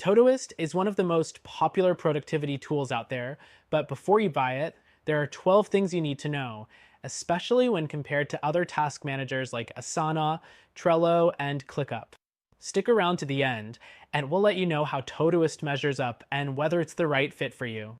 Todoist is one of the most popular productivity tools out there, but before you buy it, there are 12 things you need to know, especially when compared to other task managers like Asana, Trello, and ClickUp. Stick around to the end, and we'll let you know how Todoist measures up and whether it's the right fit for you.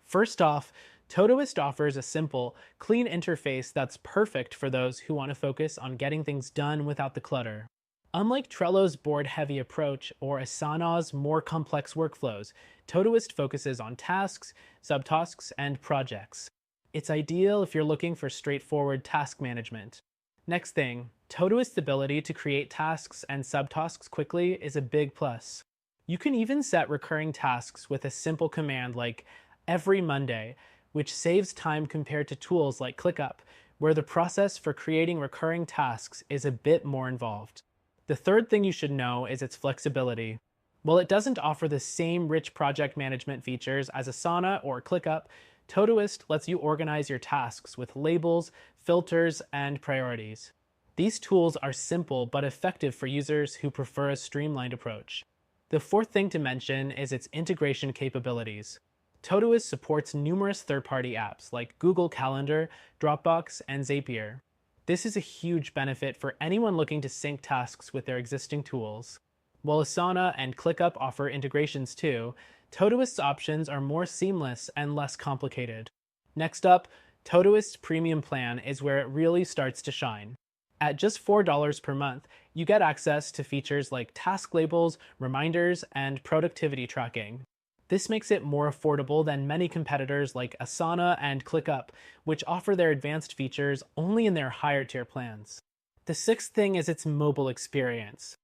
First off, Todoist offers a simple, clean interface that's perfect for those who want to focus on getting things done without the clutter. Unlike Trello's board-heavy approach or Asana's more complex workflows, Todoist focuses on tasks, subtasks, and projects. It's ideal if you're looking for straightforward task management. Next thing, Todoist's ability to create tasks and subtasks quickly is a big plus. You can even set recurring tasks with a simple command like every Monday, which saves time compared to tools like ClickUp, where the process for creating recurring tasks is a bit more involved. The third thing you should know is its flexibility. While it doesn't offer the same rich project management features as Asana or ClickUp, Todoist lets you organize your tasks with labels, filters, and priorities. These tools are simple but effective for users who prefer a streamlined approach. The fourth thing to mention is its integration capabilities. Todoist supports numerous third-party apps like Google Calendar, Dropbox, and Zapier. This is a huge benefit for anyone looking to sync tasks with their existing tools. While Asana and ClickUp offer integrations too, Todoist's options are more seamless and less complicated. Next up, Todoist's premium plan is where it really starts to shine. At just $4 per month, you get access to features like task labels, reminders, and productivity tracking. This makes it more affordable than many competitors like Asana and ClickUp, which offer their advanced features only in their higher tier plans. The sixth thing is its mobile experience.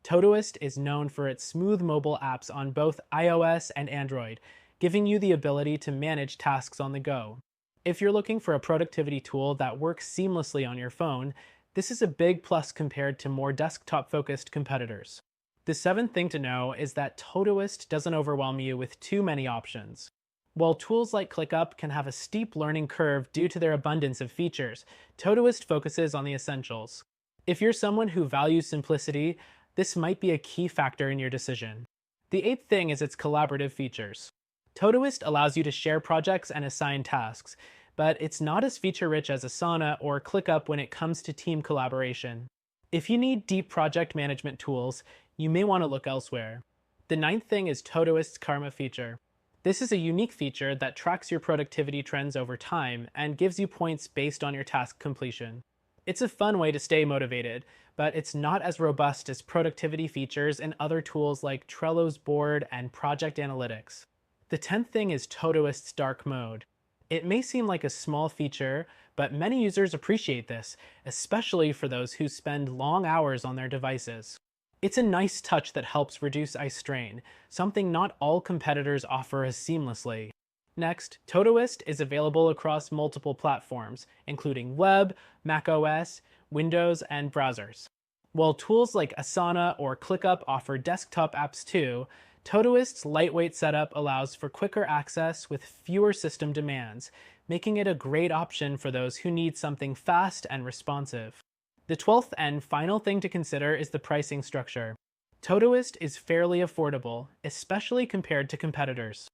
Todoist is known for its smooth mobile apps on both iOS and Android, giving you the ability to manage tasks on the go. If you're looking for a productivity tool that works seamlessly on your phone, this is a big plus compared to more desktop-focused competitors. The seventh thing to know is that Todoist doesn't overwhelm you with too many options. While tools like ClickUp can have a steep learning curve due to their abundance of features, Todoist focuses on the essentials. If you're someone who values simplicity, this might be a key factor in your decision. The eighth thing is its collaborative features. Todoist allows you to share projects and assign tasks, but it's not as feature-rich as Asana or ClickUp when it comes to team collaboration. If you need deep project management tools, you may want to look elsewhere. The ninth thing is Todoist's Karma feature. This is a unique feature that tracks your productivity trends over time and gives you points based on your task completion. It's a fun way to stay motivated, but it's not as robust as productivity features in other tools like Trello's board and project analytics. The 10th thing is Todoist's dark mode. It may seem like a small feature, but many users appreciate this, especially for those who spend long hours on their devices. It's a nice touch that helps reduce eye strain, something not all competitors offer as seamlessly. Next, Todoist is available across multiple platforms, including web, macOS, Windows, and browsers. While tools like Asana or ClickUp offer desktop apps too, Todoist's lightweight setup allows for quicker access with fewer system demands, making it a great option for those who need something fast and responsive. The 12th and final thing to consider is the pricing structure. Todoist is fairly affordable, especially compared to competitors.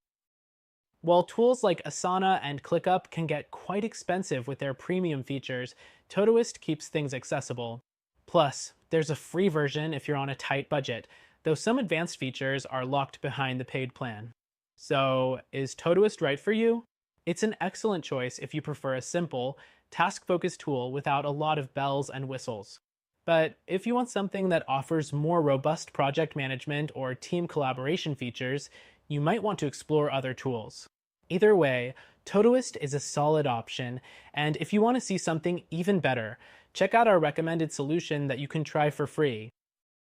While tools like Asana and ClickUp can get quite expensive with their premium features, Todoist keeps things accessible. Plus, there's a free version if you're on a tight budget, though some advanced features are locked behind the paid plan. So, is Todoist right for you? It's an excellent choice if you prefer a simple, task-focused tool without a lot of bells and whistles. But if you want something that offers more robust project management or team collaboration features, you might want to explore other tools. Either way, Todoist is a solid option, and if you want to see something even better, check out our recommended solution that you can try for free.